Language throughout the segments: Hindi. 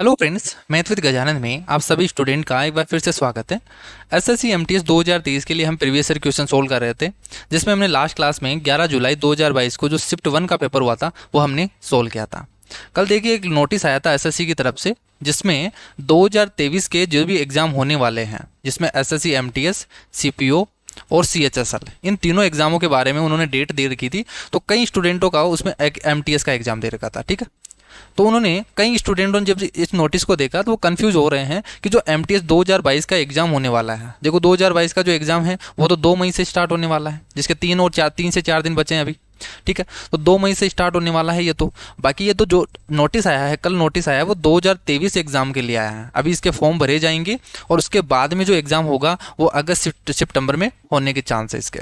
Hello friends, math with Gajanan में आप सभी स्टूडेंट का एक बार फिर से स्वागत है। एसएससी एमटीएस 2023 के लिए हम प्रीवियस ईयर क्वेश्चन सोल्व कर रहे थे, जिसमें हमने लास्ट क्लास में 11 जुलाई 2022 को जो शिफ्ट 1 का पेपर हुआ था वो हमने सोल्व किया था। कल देखिए एक नोटिस आया था एसएससी की तरफ से, जिसमें 2023 के जो भी एग्ज़ाम होने वाले हैं, जिसमें एसएससी एमटीएस, सीपीओ और सीएचएसएल, इन तीनों एग्जामों के बारे में उन्होंने डेट दे रखी थी। तो कई स्टूडेंटों का उसमें एक एमटीएस का एग्जाम दे रखा था, ठीक है। तो उन्होंने कई स्टूडेंटों ने जब इस नोटिस को देखा तो वो कंफ्यूज हो रहे हैं कि जो एमटीएस 2022 का एग्जाम होने वाला है, देखो 2022 का जो एग्जाम है वो तो 2 मई से स्टार्ट होने वाला है, जिसके 3 से 4 दिन बचे हैं अभी, ठीक है। तो 2 मई से स्टार्ट होने वाला है ये तो। बाकी ये तो जो नोटिस आया है, कल नोटिस आया है, वो 2023 एग्जाम के लिए आया है। अभी इसके फॉर्म भरे जाएंगे और उसके बाद में जो एग्जाम होगा वो अगस्त सितंबर में होने के चांस है इसके,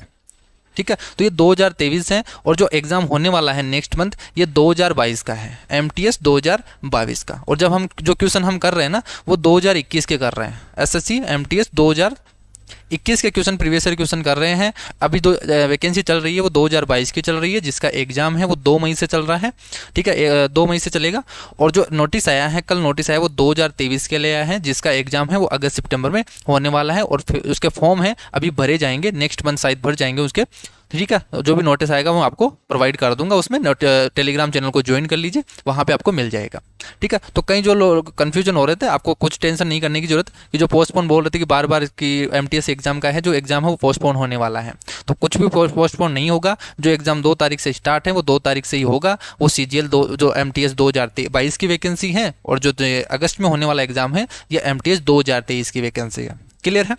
ठीक है। तो ये 2023 है और जो एग्ज़ाम होने वाला है नेक्स्ट मंथ ये 2022 का है, एमटीएस 2022 का। और जब हम जो क्वेश्चन हम कर रहे हैं ना वो 2021 के कर रहे हैं, एसएससी एमटीएस 2021 के क्वेश्चन प्रीवियस ईयर क्वेश्चन कर रहे हैं। अभी जो वैकेंसी चल रही है वो 2022 की चल रही है, जिसका एग्जाम है वो 2 मई से चल रहा है, ठीक है, 2 मई से चलेगा। और जो नोटिस आया है, कल नोटिस आया वो 2023 के लिए आया है, जिसका एग्जाम है वो अगस्त सितंबर में होने वाला है। और फिर उसके फॉर्म है अभी भरे जाएंगे, नेक्स्ट मंथ शायद भर जाएंगे उसके, ठीक है। जो भी नोटिस आएगा वो आपको प्रोवाइड कर दूंगा, उसमें टेलीग्राम चैनल को ज्वाइन कर लीजिए, वहाँ पे आपको मिल जाएगा, ठीक है। तो कई जो लोग कन्फ्यूजन हो रहे थे, आपको कुछ टेंशन नहीं करने की जरूरत कि जो पोस्टपोन बोल रहे थे कि बार बार की एमटीएस एग्जाम का है, जो एग्जाम है वो पोस्टपोन होने वाला है, तो कुछ भी पोस्टपोन नहीं होगा। जो एग्जाम 2 तारीख से स्टार्ट है वो 2 तारीख से ही होगा। वो सीजीएल जो एमटीएस 2022 की वैकेंसी है, और जो अगस्त में होने वाला एग्जाम है ये एमटीएस 2023 की वैकेंसी है। क्लियर है?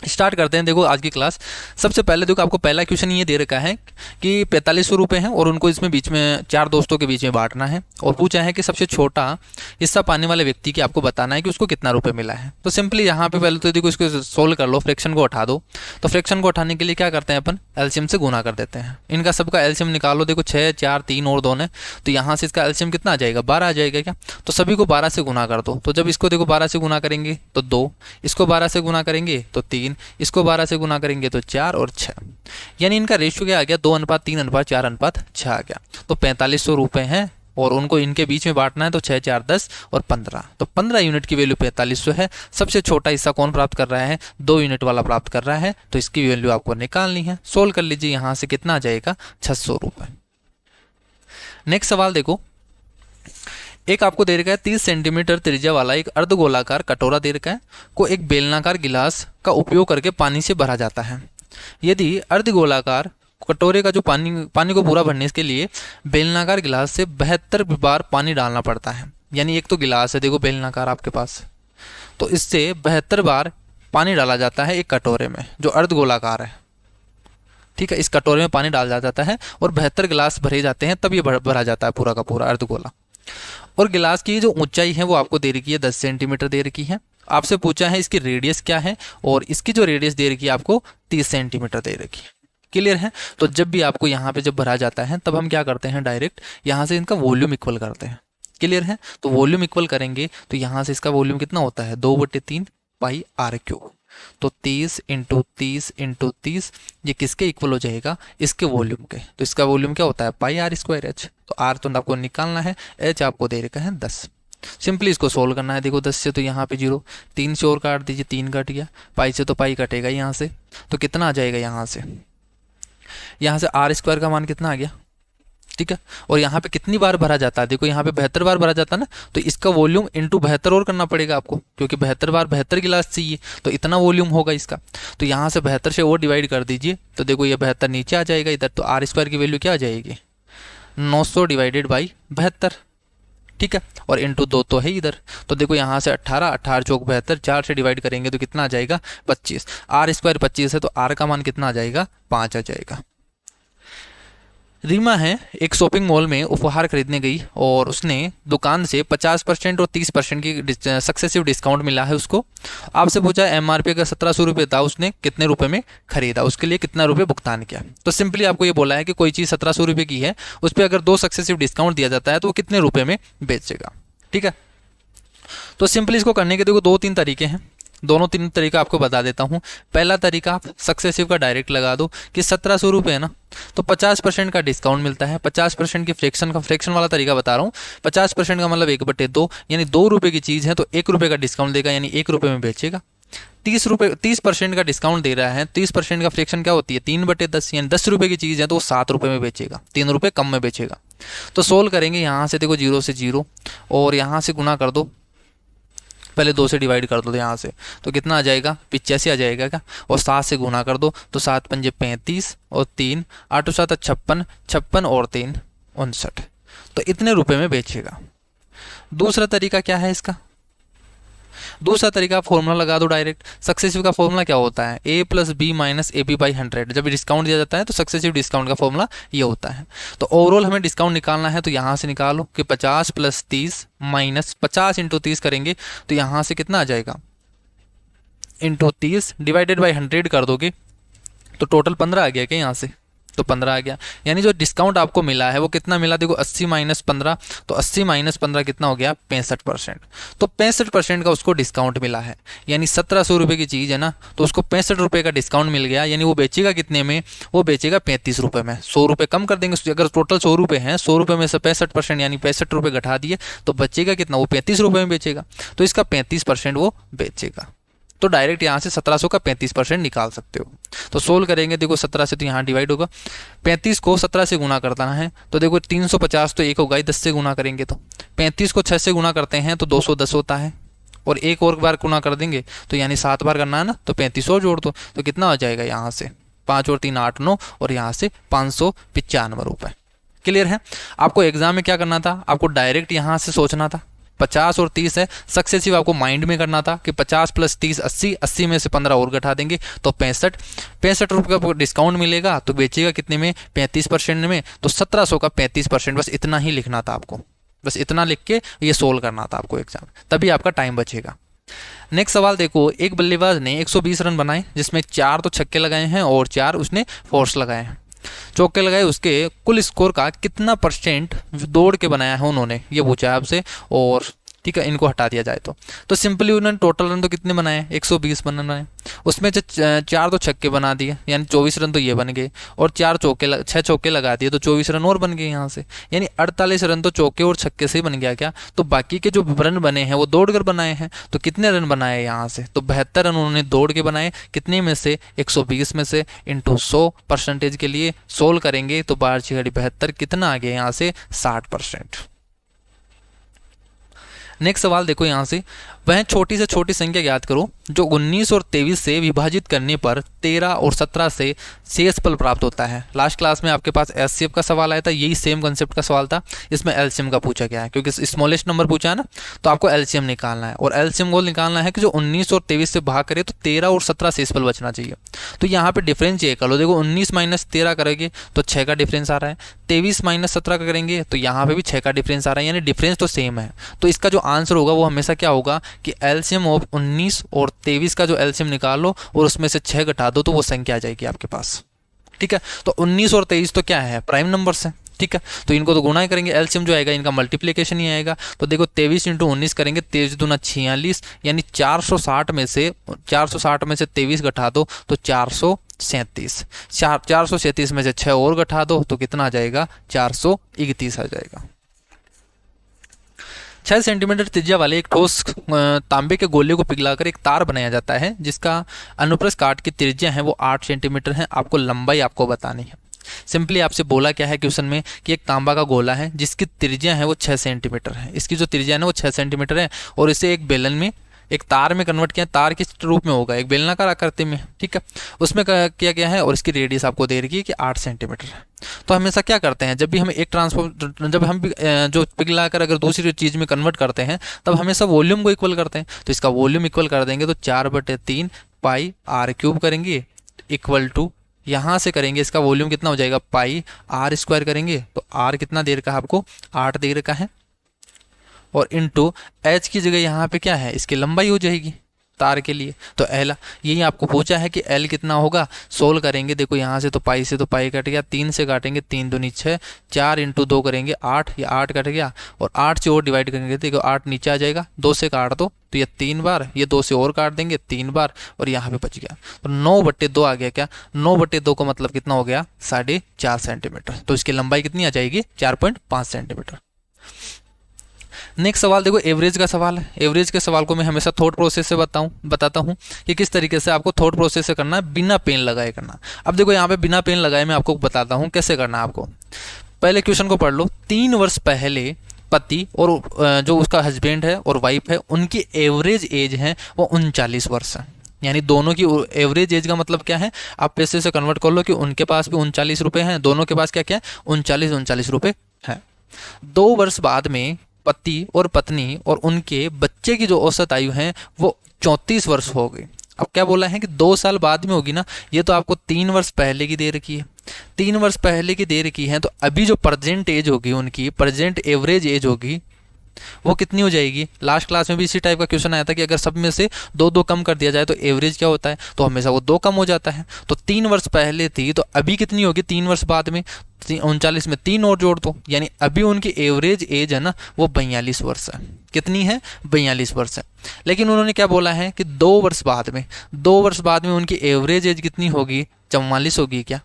स्टार्ट करते हैं। देखो आज की क्लास, सबसे पहले देखो आपको पहला क्वेश्चन ये दे रखा है कि 4500 रुपये हैं और उनको इसमें बीच में 4 दोस्तों के बीच में बांटना है, और पूछा है कि सबसे छोटा हिस्सा पाने वाले व्यक्ति की आपको बताना है कि उसको कितना रुपये मिला है। तो सिंपली यहाँ पे पहले तो देखो इसको सोल्व कर लो, फ्रैक्शन को उठा दो। तो फ्रैक्शन को उठाने के लिए क्या करते हैं अपन, एलसीएम से गुना कर देते हैं। इनका सबका एलसीएम निकालो, देखो 6, 4, 3 और 2 है, तो यहाँ से इसका एलसीएम कितना आ जाएगा, 12 आ जाएगा क्या। तो सभी को 12 से गुना कर दो। तो जब इसको देखो 12 से गुना करेंगे तो 2, इसको 12 से गुना करेंगे तो 3, इसको 12 से गुना करेंगे तो 4 और 6, यानी इनका रेशियो क्या आ गया, 2:3:4:4 आ गया। तो 4500 रुपये हैं और उनको इनके बीच में बांटना है, तो 6, 4, 10 और 15, तो 15 यूनिट की वैल्यू 4500 है। सबसे छोटा हिस्सा कौन प्राप्त कर रहा है, 2 यूनिट वाला प्राप्त कर रहा है, तो इसकी वैल्यू आपको निकालनी है। सोल्व कर लीजिए, यहाँ से कितना आ जाएगा, 600 रुपये। नेक्स्ट सवाल देखो, एक आपको दे रखा है 30 सेंटीमीटर त्रिज्या वाला एक अर्धगोलाकार कटोरा दे रखा है, को एक बेलनाकार गिलास का उपयोग करके पानी से भरा जाता है। यदि अर्धगोलाकार कटोरे का जो पानी को पूरा भरने के लिए बेलनाकार गिलास से 72 बार पानी डालना पड़ता है, यानी एक तो गिलास है देखो बेलनाकार आपके पास, तो इससे 72 बार पानी डाला जाता है एक कटोरे में जो अर्धगोलाकार है, ठीक है। इस कटोरे में पानी डाला जाता है और 72 गिलास भरे जाते हैं, तब ये भरा जाता है पूरा का पूरा अर्धगोला। और गिलास की जो ऊंचाई है वो आपको दे रखी है 10 सेंटीमीटर दे रखी है। आपसे पूछा है इसकी रेडियस क्या है, और इसकी जो रेडियस दे रखी है आपको 30 सेंटीमीटर दे रखी है। क्लियर है? तो जब भी आपको यहाँ पे जब भरा जाता है तब हम क्या करते हैं, डायरेक्ट यहाँ से इनका वॉल्यूम इक्वल करते हैं। क्लियर है? तो वॉल्यूम इक्वल करेंगे तो यहाँ से इसका वॉल्यूम कितना होता है, 2/3 पाई आर क्यूब। तो 30 × 30 × 30 ये किसके इक्वल हो जाएगा, इसके वॉल्यूम के। तो इसका वॉल्यूम क्या होता है, पाई आर स्क्वायर एच। तो आर तो आपको निकालना है, एच आपको दे रखा है 10। सिंपली इसको सोल्व करना है। देखो 10 से तो यहाँ पे 0, 3 से और काट दीजिए, 3 कट गया, पाई से तो पाई कटेगा यहाँ से, तो कितना आ जाएगा यहाँ से आर स्क्वायर का मान कितना आ गया, ठीक है। और यहाँ पे कितनी बार भरा जाता है, देखो यहाँ पे 72 बार भरा जाता है ना, तो इसका वॉल्यूम इंटू 72 और करना पड़ेगा आपको, क्योंकि 72 बार 72 गिलास चाहिए, तो इतना वॉल्यूम होगा इसका। तो यहाँ से 72 से और डिवाइड कर दीजिए, तो देखो ये 72 नीचे आ जाएगा इधर, तो आर स्क्वायर की वैल्यू क्या आ जाएगी, 900 डिवाइडेड बाई 72, ठीक है। और इंटू 2 तो है इधर, तो देखो यहाँ से 18, 18 चौक 72, 4 से डिवाइड करेंगे तो कितना आ जाएगा, 25। आर स्क्वायर 25 है, तो आर का मान कितना आ जाएगा, 5 आ जाएगा। रीमा है एक शॉपिंग मॉल में उपहार खरीदने गई और उसने दुकान से 50% और 30% की सक्सेसिव डिस्काउंट मिला है उसको। आपसे पूछा एमआरपी अगर 1700 रुपये था, उसने कितने रुपए में खरीदा, उसके लिए कितना रुपये भुगतान किया। तो सिंपली आपको ये बोला है कि कोई चीज़ 1700 रुपये की है, उस पर अगर 2 सक्सेसिव डिस्काउंट दिया जाता है तो वो कितने रुपये में बेचेगा, ठीक है। तो सिंपली इसको करने के देखो 2-3 तरीके हैं। दोनों तीन तरीका आपको बता देता हूँ। पहला तरीका, आप सक्सेसिव का डायरेक्ट लगा दो कि 1700 रुपये है ना, तो 50% का डिस्काउंट मिलता है। 50% की फ्रैक्शन वाला तरीका बता रहा हूँ। 50% का मतलब 1/2, यानी 2 रुपये की चीज़ है तो 1 रुपये का डिस्काउंट देगा, यानी 1 रुपये में बेचेगा। 30% का डिस्काउंट दे रहा है, 30% का फ्रैक्शन क्या होती है, 3/10, यानी 10 रुपये की चीज़ है तो वो 7 रुपये में बेचेगा, 3 रुपये कम में बेचेगा। तो सोल्व करेंगे, यहाँ से देखो 0 से 0 और यहाँ से गुना कर दो, पहले 2 से डिवाइड कर दो तो यहाँ से तो कितना आ जाएगा, 85 आ जाएगा क्या, और 7 से गुना कर दो तो 7 पंजे 35 और 3 8 7 56, 56 और 3 59, तो इतने रुपए में बेचेगा। दूसरा तरीका क्या है इसका, दूसरा तरीका फॉर्मूला लगा दो डायरेक्ट। सक्सेसिव का फॉर्मूला क्या होता है, a plus b minus a b by 100। जब डिस्काउंट दिया जाता है तो सक्सेसिव डिस्काउंट का फॉर्मूला ये होता है। तो ओवरऑल हमें डिस्काउंट निकालना है, तो यहाँ से निकालो कि 50 प्लस 30 माइनस 50 इंटू 30 करेंगे तो यहाँ से कितना आ जाएगा, इंटू 30 डिवाइडेड बाई 100 कर दोगे तो टोटल 15 आ गया क्या यहाँ से, तो 15 आ गया। यानी जो डिस्काउंट आपको मिला है वो कितना मिला, देखो 80 माइनस 15, तो 80 माइनस 15 कितना हो गया, 65%। तो 65% का उसको डिस्काउंट मिला है, यानी 1700 रुपये की चीज़ है ना, तो उसको 65 रुपये का डिस्काउंट मिल गया। यानी वो बेचेगा कितने में, वो बेचेगा 35 रुपये में। 100 रुपये कम कर देंगे, अगर टोटल 100 रुपये हैं, 100 रुपये में से 65% यानी 65 रुपये घटा दिए तो बचेगा कितना, वो 35 रुपये में बेचेगा। तो इसका 35% वो बेचेगा। तो डायरेक्ट यहाँ से 1700 का 35% निकाल सकते हो। तो सोल्व करेंगे, देखो 17 से तो यहाँ डिवाइड होगा, 35 को 17 से गुना करना है तो देखो 350 तो एक होगा ही, 10 से गुना करेंगे तो 35 को 6 से गुना करते हैं तो 210 होता है, और एक और बार गुना कर देंगे तो यानी 7 बार करना है ना, तो 35 और जोड़ दो तो कितना आ जाएगा, यहाँ से 5 और 3 8 9 और यहाँ से 595 रुपये। क्लियर है। आपको एग्जाम में क्या करना था, आपको डायरेक्ट यहाँ से सोचना था। 50 और 30 है, सक्सेसिव आपको माइंड में करना था कि 50 प्लस 30 80, 80 में से 15 और घटा देंगे तो 65 रुपये का डिस्काउंट मिलेगा, तो बेचेगा कितने में, 35% में। तो 1700 का 35%, बस इतना ही लिखना था आपको, बस इतना लिख के ये सोल्व करना था आपको एग्जाम, तभी आपका टाइम बचेगा। नेक्स्ट सवाल देखो, एक बल्लेबाज ने 120 रन बनाए जिसमें 4 तो छक्के लगाए हैं और 4 उसने फोर्स लगाए हैं। चौके लगाए उसके कुल स्कोर का कितना परसेंट दौड़ के बनाया है उन्होंने, ये पूछा है आपसे। और ठीक है, इनको हटा दिया जाए तो सिंपली उन्होंने टोटल रन तो कितने बनाए, 120 रन बनाए। उसमें जो 4 तो छक्के बना दिए यानी 24 रन तो ये बन गए, और 6 चौके लगा दिए तो 24 रन और बन गए यहाँ से, यानी 48 रन तो चौके और छक्के से ही बन गया क्या। तो बाकी के जो रन बने हैं वो दौड़ कर बनाए हैं, तो कितने रन बनाए यहाँ से, तो 72 रन उन्होंने दौड़ के बनाए। कितने में से, 120 में से इंटू 100% के लिए सोल्व करेंगे तो 12 6 72 कितना आ गया यहाँ से, 60%। नेक्स्ट सवाल देखो यहाँ से, वह छोटी से छोटी संख्या ज्ञात करो जो 19 और 23 से विभाजित करने पर 13 और 17 से शेषफल प्राप्त होता है। लास्ट क्लास में आपके पास एचसीएफ का सवाल आया था, यही सेम कंसेप्ट का सवाल था। इसमें एलसीएम का पूछा गया है, क्योंकि स्मॉलेस्ट नंबर पूछा है ना, तो आपको एलसीएम निकालना है। और एलसीएम गोल निकालना है कि जो 19 और 23 से भाग करे तो 13 और 17 शेषफल बचना चाहिए। तो यहाँ पे डिफरेंस ये कर लो, देखो 19 माइनस 13 करेंगे तो 6 का डिफरेंस आ रहा है, 23 माइनस 17 का करेंगे तो यहाँ पे भी 6 का डिफरेंस आ रहा है, यानी डिफरेंस तो सेम है। तो इसका जो आंसर होगा वो हमेशा क्या होगा कि एलसीएम ऑफ 19 और 23 का जो एलसीएम निकाल लो और उसमें से 6 घटा दो तो वो संख्या आ जाएगी आपके पास। ठीक है, तो 19 और 23 तो क्या है, प्राइम नंबर्स है। ठीक है, तो इनको तो गुणा ही करेंगे, एलसीएम जो आएगा इनका मल्टीप्लिकेशन ही आएगा। तो देखो 23 इंटू 19 करेंगे, 23 दूना 46, यानी 460 में से 23 घटा दो तो 437, 437 में से 6 और घटा दो तो कितना आ जाएगा, 431 आ जाएगा। 6 सेंटीमीटर त्रिज्या वाले एक ठोस तांबे के गोले को पिघलाकर एक तार बनाया जाता है जिसका अनुप्रस्थ काट की त्रिज्या है वो 8 सेंटीमीटर है। आपको लंबाई आपको बतानी है। सिंपली आपसे बोला क्या है क्वेश्चन में कि एक तांबा का गोला है जिसकी त्रिज्या है वो 6 सेंटीमीटर है। इसकी जो त्रिज्या है ना वो 6 सेंटीमीटर है और इसे एक बेलन में, एक तार में कन्वर्ट किया। तार किस रूप में होगा, एक बेलनाकार आकृति में। ठीक है, उसमें किया गया है और इसकी रेडियस आपको दे रखी है कि 8 सेंटीमीटर है। तो हमेशा क्या करते हैं, जब भी हमें एक जब हम जो पिघलाकर अगर दूसरी चीज़ में कन्वर्ट करते हैं तब हमेशा वॉल्यूम को इक्वल करते हैं। तो इसका वॉल्यूम इक्वल कर देंगे तो 4/3 पाई आर क्यूब करेंगे इक्वल टू, यहाँ से करेंगे इसका वॉल्यूम कितना हो जाएगा, पाई आर स्क्वायर करेंगे तो आर कितना दे रखा है आपको, 8 दे रखा है, और इनटू एच की जगह यहाँ पे क्या है, इसकी लंबाई हो जाएगी। तार के लिए। तो एल यही आपको पूछा है कि एल कितना होगा, सोल्व करेंगे। देखो यहाँ से तो पाई कट गया, 3 से काटेंगे 3 दूनी 6, 4 इंटू 2 करेंगे 8, या 8 कट गया, और 8 से और डिवाइड करेंगे, देखो 8 नीचे आ जाएगा, 2 से काट दो तो ये 3 बार, ये 2 से और काट देंगे 3 बार, और यहाँ पे बच गया। तो 9/2 आ गया। क्या 9/2 का मतलब कितना हो गया, 4.5 सेंटीमीटर। तो इसकी लंबाई कितनी आ जाएगी, 4.5 सेंटीमीटर। नेक्स्ट सवाल देखो, एवरेज का सवाल है। एवरेज के सवाल को मैं हमेशा थॉट प्रोसेस से बताता हूँ कि किस तरीके से आपको थॉट प्रोसेस से करना है, बिना पेन लगाए करना। अब देखो यहाँ पे बिना पेन लगाए मैं आपको बताता हूँ कैसे करना है आपको। पहले क्वेश्चन को पढ़ लो। 3 वर्ष पहले पति और जो उसका हस्बैंड है और वाइफ है, उनकी एवरेज एज है वो 39 वर्ष है। यानी दोनों की एवरेज एज का मतलब क्या है, आप पैसे से कन्वर्ट कर लो कि उनके पास भी 39 रुपये हैं, दोनों के पास क्या क्या है, 39 रुपये हैं। 2 वर्ष बाद में पति और पत्नी और उनके बच्चे की जो औसत आयु है वो 34 वर्ष हो गई। अब क्या बोला है कि 2 साल बाद में होगी ना, ये तो आपको 3 वर्ष पहले की दे रखी है, 3 वर्ष पहले की दे रखी है। तो अभी जो प्रेजेंट एज होगी, उनकी प्रेजेंट एवरेज एज होगी वो कितनी हो जाएगी। लास्ट क्लास में भी इसी टाइप का क्वेश्चन आया था कि अगर सब में से 2-2 कम कर दिया जाए तो एवरेज क्या होता है, तो हमेशा वो 2 कम हो जाता है। तो 3 वर्ष पहले थी तो अभी कितनी होगी, 3 वर्ष बाद में 39 में 3 और जोड़ दो, यानी अभी उनकी एवरेज एज है ना वो 42 वर्ष है। कितनी है, 42 वर्ष है। लेकिन उन्होंने क्या बोला है कि 2 वर्ष बाद में उनकी एवरेज एज कितनी होगी, 44 होगी। क्या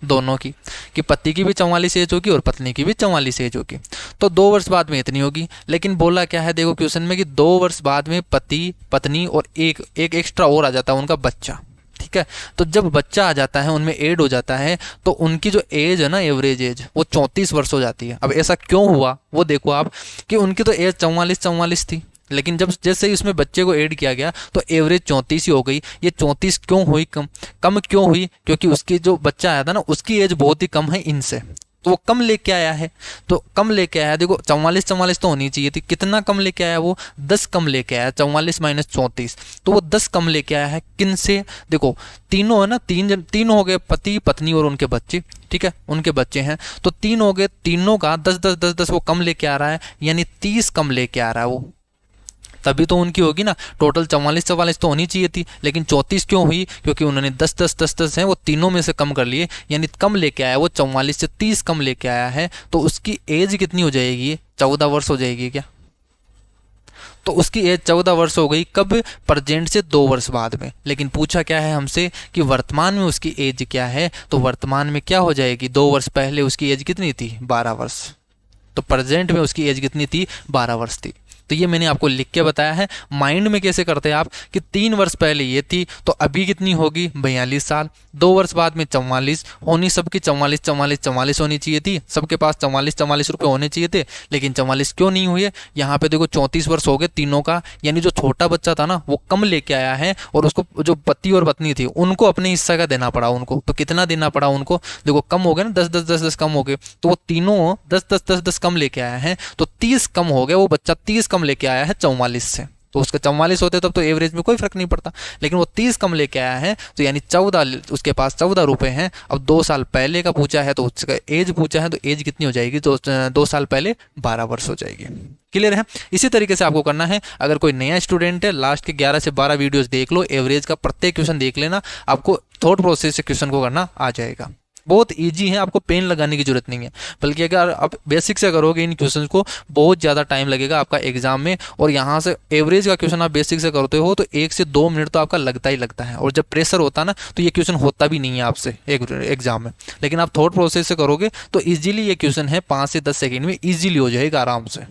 दोनों की, कि पति की भी 44 एज होगी और पत्नी की भी 44 एज होगी। तो 2 वर्ष बाद में इतनी होगी। लेकिन बोला क्या है देखो क्वेश्चन में कि 2 वर्ष बाद में पति पत्नी और एक एक्स्ट्रा और आ जाता है उनका बच्चा। ठीक है, तो जब बच्चा आ जाता है उनमें ऐड हो जाता है तो उनकी जो एज है ना, एवरेज एज, वो 34 वर्ष हो जाती है। अब ऐसा क्यों हुआ वो देखो आप, कि उनकी तो एज 44 थी, लेकिन जब जैसे ही उसमें बच्चे को ऐड किया गया तो एवरेज 34 ही हो गई। ये 34 क्यों हुई, कम क्यों हुई, क्योंकि उसकी जो बच्चा आया था ना उसकी एज बहुत ही कम है इनसे, तो वो कम लेके आया है। तो कम लेके आया, देखो 44 तो होनी चाहिए थी, कितना कम लेके आया वो, 10 कम लेके आया। 44 माइनस 34, तो वो 10 कम लेके आया है। किन से, देखो तीनों है ना, तीन हो गए, पति पत्नी और उनके बच्चे। ठीक है, उनके बच्चे हैं तो 3 हो गए, तीनों का 10 वो कम लेके आ रहा है, यानी 30 कम लेके आ रहा है वो। तभी तो उनकी होगी ना, टोटल 44 तो होनी चाहिए थी, लेकिन 34 क्यों हुई, क्योंकि उन्होंने 10 हैं वो तीनों में से कम कर लिए, यानी कम लेके आया वो 44 से 30 कम लेके आया है। तो उसकी एज कितनी हो जाएगी, 14 वर्ष हो जाएगी। क्या, तो उसकी एज 14 वर्ष हो गई। कब, प्रेजेंट से 2 वर्ष बाद में। लेकिन पूछा क्या है हमसे कि वर्तमान में उसकी एज क्या है, तो वर्तमान में क्या हो जाएगी, 2 वर्ष पहले उसकी एज कितनी थी, 12 वर्ष। तो प्रेजेंट में उसकी एज कितनी थी, 12 वर्ष थी। तो ये मैंने आपको लिख के बताया है। माइंड में कैसे करते हैं आप, कि 3 वर्ष पहले ये थी तो अभी कितनी होगी, 42 साल। 2 वर्ष बाद में 44 होनी, सबकी 44 होनी चाहिए थी, सबके पास 44 रुपये होने चाहिए थे, लेकिन 44 क्यों नहीं हुए। यहाँ पे देखो 34 वर्ष हो गए तीनों का, यानी जो छोटा बच्चा था ना वो कम लेके आया है, और उसको जो पति और पत्नी थी उनको अपने हिस्सा का देना पड़ा उनको। तो कितना देना पड़ा उनको, देखो कम हो गए ना, 10 कम हो गए, तो वो तीनों 10 कम लेके आया है, तो 30 कम हो गए। वो बच्चा 30 कम लेके आया है 44 से, तो उसके 44 होते तब तो एवरेज में कोई फर्क नहीं पड़ता, लेकिन वो 30 कम लेके आया है, तो यानी 14, उसके पास 14 रुपए हैं। अब 2 साल पहले का पूछा है तो उसका एज पूछा है, तो एज कितनी हो जाएगी, तो 2 साल पहले 12 वर्ष हो जाएगी। क्लियर है। इसी तरीके से आपको करना है। अगर कोई नया स्टूडेंट है, लास्ट के 11 से 12 वीडियोस देख लो, एवरेज का प्रत्येक क्वेश्चन देख लेना, आपको थॉट प्रोसेस से क्वेश्चन को करना आ जाएगा। बहुत इजी है, आपको पेन लगाने की जरूरत नहीं है, बल्कि अगर आप बेसिक से करोगे इन क्वेश्चंस को, बहुत ज़्यादा टाइम लगेगा आपका एग्जाम में। और यहाँ से एवरेज का क्वेश्चन आप बेसिक से करते हो तो 1 से 2 मिनट तो आपका लगता ही लगता है, और जब प्रेशर होता है ना तो ये क्वेश्चन होता भी नहीं है आपसे एग्जाम में। लेकिन आप थॉट प्रोसेस से करोगे तो ईजिली ये क्वेश्चन है 5 से 10 सेकेंड में ईजिली हो जाएगा आराम से।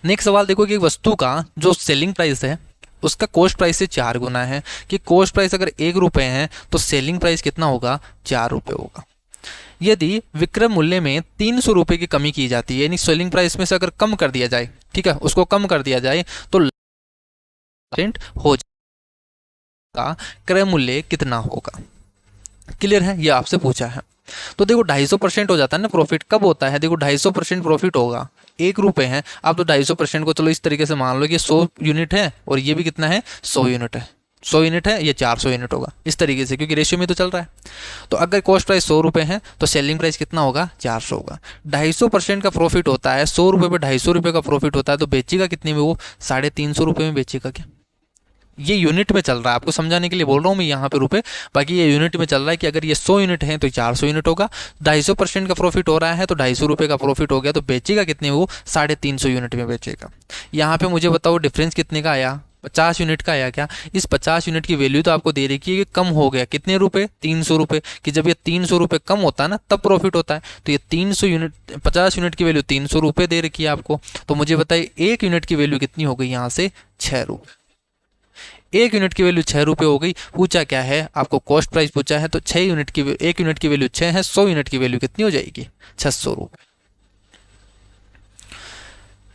नेक्स्ट सवाल देखो कि एक वस्तु का जो सेलिंग प्राइस है उसका कॉस्ट प्राइस से 4 गुना है, कि कॉस्ट प्राइस अगर 1 रुपये है तो सेलिंग प्राइस कितना होगा, 4 रुपये होगा। यदि विक्रय मूल्य में 300 रुपये की कमी की जाती है, यानी सेलिंग प्राइस में से अगर कम कर दिया जाए, ठीक है, उसको कम कर दिया जाए तो हो जाएगा, क्रय मूल्य कितना होगा। क्लियर है, ये आपसे पूछा है। तो देखो 250% हो जाता है ना प्रॉफिट। कब होता है, देखो 250% प्रॉफिट होगा, 1 रुपये है। आप तो 250% को चलो इस तरीके से मान लो कि 100 यूनिट है और ये भी कितना है, 100 यूनिट है। 100 यूनिट है, ये 400 यूनिट होगा, इस तरीके से, क्योंकि रेशियो में तो चल रहा है। तो अगर कॉस्ट प्राइस 100 रुपये है तो सेलिंग प्राइस कितना होगा, 400 होगा। 250% का प्रॉफिट होता है, 100 रुपये पे 250 रुपये का प्रॉफिट होता है, तो बेचेगा कितने में वो, 350 रुपये में बेचेगा। क्या ये यूनिट में चल रहा है, आपको समझाने के लिए बोल रहा हूँ मैं यहाँ पे रुपए, बाकी ये यूनिट में चल रहा है कि अगर ये 100 यूनिट है तो 400 यूनिट होगा। 250% का प्रॉफिट हो रहा है तो 250 रुपये का प्रॉफिट हो गया, तो बेचेगा कितने, वो 350 यूनिट में बेचेगा। यहाँ पे मुझे बताओ डिफरेंस कितने का आया, 50 यूनिट का आया क्या। इस 50 यूनिट की वैल्यू तो आपको दे रखी है कि कम हो गया, कितने रुपए, 300 रुपये, कि जब ये 300 रुपये कम होता है ना तब प्रॉफिट होता है। तो ये 300 यूनिट, 50 यूनिट की वैल्यू 300 रुपये दे रखी है आपको। तो मुझे बताइए एक यूनिट की वैल्यू कितनी हो गई यहाँ से, 6 रुपये। एक यूनिट की वैल्यू 6 रुपये हो गई। पूछा क्या है आपको, कॉस्ट प्राइस पूछा है, तो 6 यूनिट की, एक यूनिट की वैल्यू 6 है, 100 यूनिट की वैल्यू कितनी हो जाएगी, 600 रुपये।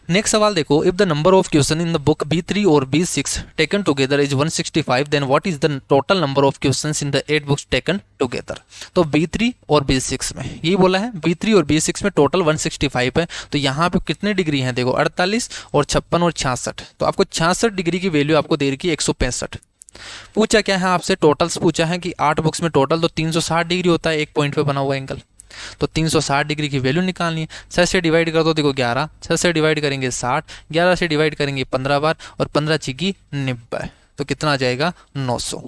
नेक्स्ट सवाल देखो, if the number of question in the book B3 और B6 taken together is 165, then what is the total number of questions in the 8 books taken together. तो B3 और B6 में यही बोला है, B3 और B6 में टोटल 165 है। तो यहाँ पे कितने डिग्री हैं देखो, 48 और 56 और 66। तो आपको 66 डिग्री की वैल्यू आपको दे रखी है 165। पूछा क्या है आपसे, टोटल्स पूछा है कि 8 बुक्स में टोटल तो 360 डिग्री होता है एक पॉइंट पे बना हुआ एंगल। तो 360 डिग्री की वैल्यू निकालनी है। 6 से डिवाइड कर दो, देखो 11, 6 से डिवाइड करेंगे 60, 11 से डिवाइड करेंगे 15 बार, और 15 छिकी 90, तो कितना आ जाएगा 900।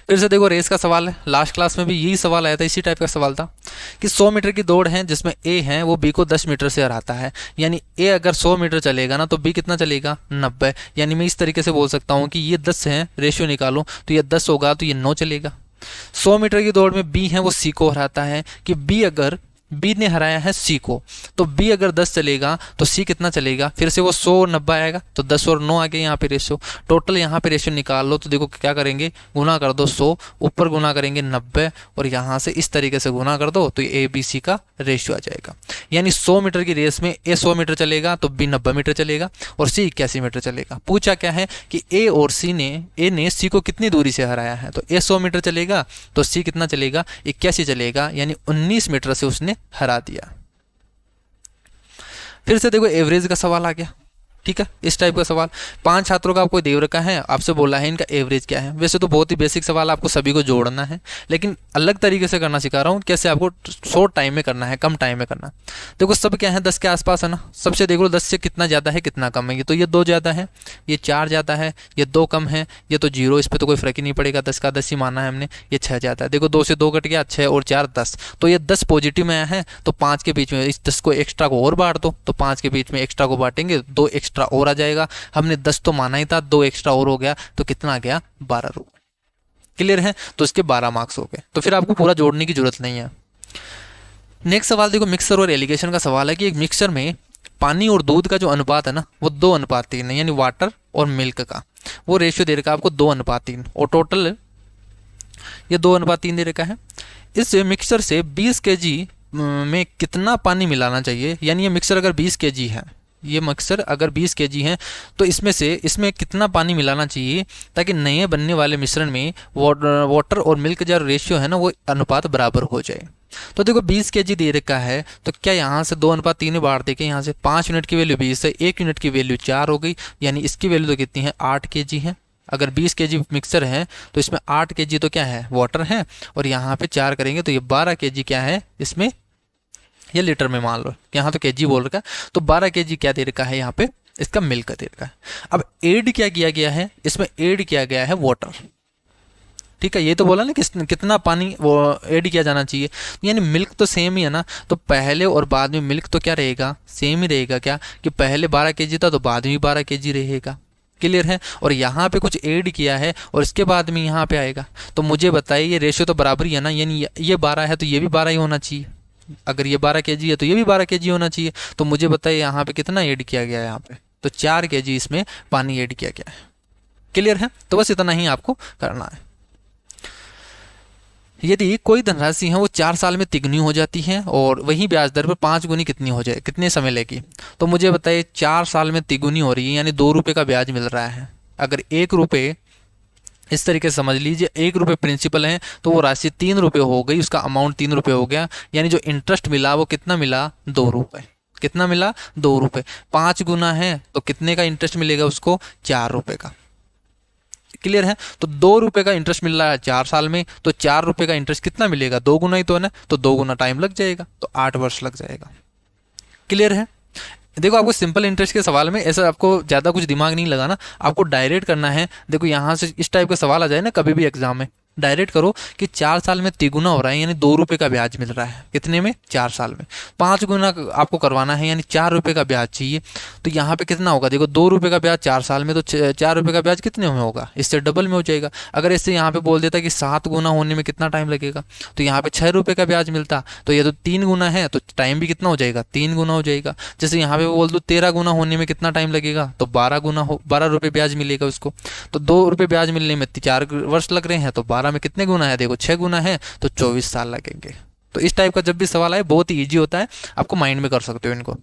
फिर से देखो रेस का सवाल है, लास्ट क्लास में भी यही सवाल आया था, इसी टाइप का सवाल था कि 100 मीटर की दौड़ है जिसमें ए है वो बी को 10 मीटर से हराता है, यानी ए अगर 100 मीटर चलेगा ना तो बी कितना चलेगा 90। यानी मैं इस तरीके से बोल सकता हूँ कि ये 10 है, रेशियो निकालो तो ये 10 होगा तो ये 9 चलेगा। 100 मीटर की दौड़ में बी है वो सी को हराता है, कि बी अगर बी ने हराया है सी को, तो बी अगर 10 चलेगा तो सी कितना चलेगा, फिर से वो 100 और 90 आएगा, तो 10 और 9 आ गए यहाँ पे रेशियो। टोटल यहाँ पे रेशियो निकाल लो तो देखो क्या करेंगे, गुना कर दो 100, ऊपर गुना करेंगे 90, और यहाँ से इस तरीके से गुना कर दो तो ये ए बी सी का रेशियो आ जाएगा। यानी 100 मीटर की रेस में ए 100 मीटर चलेगा तो बी 90 मीटर चलेगा और सी 81 मीटर चलेगा। पूछा क्या है कि ए और सी ने, ए ने सी को कितनी दूरी से हराया है, तो ए 100 मीटर चलेगा तो सी कितना चलेगा 81 चलेगा, यानी 19 मीटर से उसने हरा दिया। फिर से देखो एवरेज का सवाल आ गया, ठीक है, इस टाइप का सवाल। 5 छात्रों का आपको दे रखा है, आपसे बोला है इनका एवरेज क्या है। वैसे तो बहुत ही बेसिक सवाल, आपको सभी को जोड़ना है, लेकिन अलग तरीके से करना सिखा रहा हूँ, कैसे आपको शॉर्ट टाइम में करना है, कम टाइम में करना। देखो सब क्या है 10 के आसपास है ना, सबसे देख लो 10 से कितना ज़्यादा है कितना कम है। ये तो ये 2 ज़्यादा है, ये 4 ज़्यादा है, ये 2 कम है, ये तो 0, इस पर तो कोई फर्क ही नहीं पड़ेगा, 10 का 10 ही माना है हमने। ये 6 ज़्यादा है, देखो 2 से 2 कट गया, 6 और 4 10, तो ये 10 पॉजिटिव में आया है, तो 5 के बीच में इस 10 को एक्स्ट्रा को और बांट दो, तो 5 के बीच में एक्स्ट्रा को बांटेंगे 2 एक्स्ट्रा और आ जाएगा। हमने 10 तो माना ही था, 2 एक्स्ट्रा और हो गया तो कितना आ गया 12 रुपये। क्लियर है, तो इसके 12 मार्क्स हो गए, तो फिर आपको पूरा जोड़ने की जरूरत नहीं है। नेक्स्ट सवाल देखो मिक्सर और एलिगेशन का सवाल है कि एक मिक्सर में पानी और दूध का जो अनुपात है ना वो 2:3 है, यानी वाटर और मिल्क का वो रेशियो दे रखा है आपको 2:3, और टोटल ये 2:3 दे रखा है। इस मिक्सर से 20 kg में कितना पानी मिलाना चाहिए, यानी ये मिक्सर अगर 20 kg है, ये मिक्सर अगर 20 kg है तो इसमें कितना पानी मिलाना चाहिए ताकि नए बनने वाले मिश्रण में वाटर और मिल्क जो रेशियो है ना वो अनुपात बराबर हो जाए। तो देखो 20 kg दे रखा है, तो क्या यहाँ से 2:3 में बांट देके यहाँ से 5 यूनिट की वैल्यू 20 है, 1 यूनिट की वैल्यू 4 हो गई, यानी इसकी वैल्यू तो कितनी है 8 kg है। अगर 20 kg मिक्सर है तो इसमें 8 kg तो क्या है वाटर है, और यहाँ पे 4 करेंगे तो ये 12 kg क्या है इसमें, ये लीटर में मान लो, यहाँ तो केजी बोल रखा है, तो 12 kg क्या दे रखा है यहाँ पे इसका मिल्क दे रखा है। अब ऐड क्या किया गया है, इसमें ऐड किया गया है वाटर, ठीक है, ये तो बोला ना कितना पानी वो ऐड किया जाना चाहिए, यानी मिल्क तो सेम ही है ना, तो पहले और बाद में मिल्क तो क्या रहेगा सेम ही रहेगा, क्या कि पहले 12 kg था तो बाद में 12 kg रहेगा। क्लियर है, और यहाँ पे कुछ ऐड किया है और इसके बाद में यहाँ पे आएगा, तो मुझे बताइए ये रेशियो तो बराबर ही है ना, यानी ये 12 है तो ये भी 12 ही होना चाहिए, अगर ये 12 kg है तो ये भी 12 kg होना चाहिए। तो मुझे बताइए यहाँ पे कितना ऐड किया गया है, यहाँ पे तो 4 kg इसमें पानी ऐड किया गया है। क्लियर है, तो बस इतना ही आपको करना है। यदि कोई धनराशि है वो 4 साल में तिगुनी हो जाती है और वही ब्याज दर पर 5 गुनी कितनी हो जाए, कितने समय लेगी, तो मुझे बताइए 4 साल में तिगुनी हो रही है, यानी 2 रुपये का ब्याज मिल रहा है। अगर 1 रुपये, इस तरीके से समझ लीजिए 1 रुपये प्रिंसिपल है तो वो राशि 3 रुपये हो गई, उसका अमाउंट 3 रुपये हो गया, यानी जो इंटरेस्ट मिला वो कितना मिला 2 रुपये। कितना मिला 2 रुपये। 5 गुना है तो कितने का इंटरेस्ट मिलेगा उसको 4 रुपये का। क्लियर है, तो 2 रुपये का इंटरेस्ट मिल रहा है 4 साल में, तो 4 रुपये का इंटरेस्ट कितना मिलेगा 2 गुना ही तो है ना, तो 2 गुना टाइम लग जाएगा, तो 8 वर्ष लग जाएगा। क्लियर है, देखो आपको सिंपल इंटरेस्ट के सवाल में ऐसा आपको ज़्यादा कुछ दिमाग नहीं लगाना, आपको डायरेक्ट करना है। देखो यहाँ से इस टाइप का सवाल आ जाए ना कभी भी एग्जाम में, डायरेक्ट करो कि 4 साल में तिगुना हो रहा है, यानी 2 रुपये का ब्याज मिल रहा है। कितने में? 4 साल में। 5 गुना आपको करवाना है, यानी 4 रुपये का ब्याज चाहिए। तो यहाँ पे कितना होगा? देखो 2 रुपये का ब्याज 4 साल में, तो 4 रुपये का ब्याज कितने में होगा? इससे डबल में हो जाएगा। अगर इससे यहाँ पे बोल देता कि 7 गुना होने में कितना टाइम लगेगा, तो यहाँ पे 6 रुपये का ब्याज मिलता, तो ये तो 3 गुना है, तो टाइम भी कितना हो जाएगा? 3 गुना हो जाएगा। जैसे यहाँ पे बोल दो 13 गुना होने में कितना टाइम लगेगा, तो 12 गुना हो, 12 रुपये ब्याज मिलेगा उसको। तो 2 रुपये ब्याज मिलने में 4 वर्ष लग रहे हैं, तो 12 में कितने गुना है? देखो 6 गुना है, तो 24 साल लगेंगे। तो इस टाइप का जब भी सवाल आए बहुत ही ईजी होता है, आपको माइंड में कर सकते हो इनको।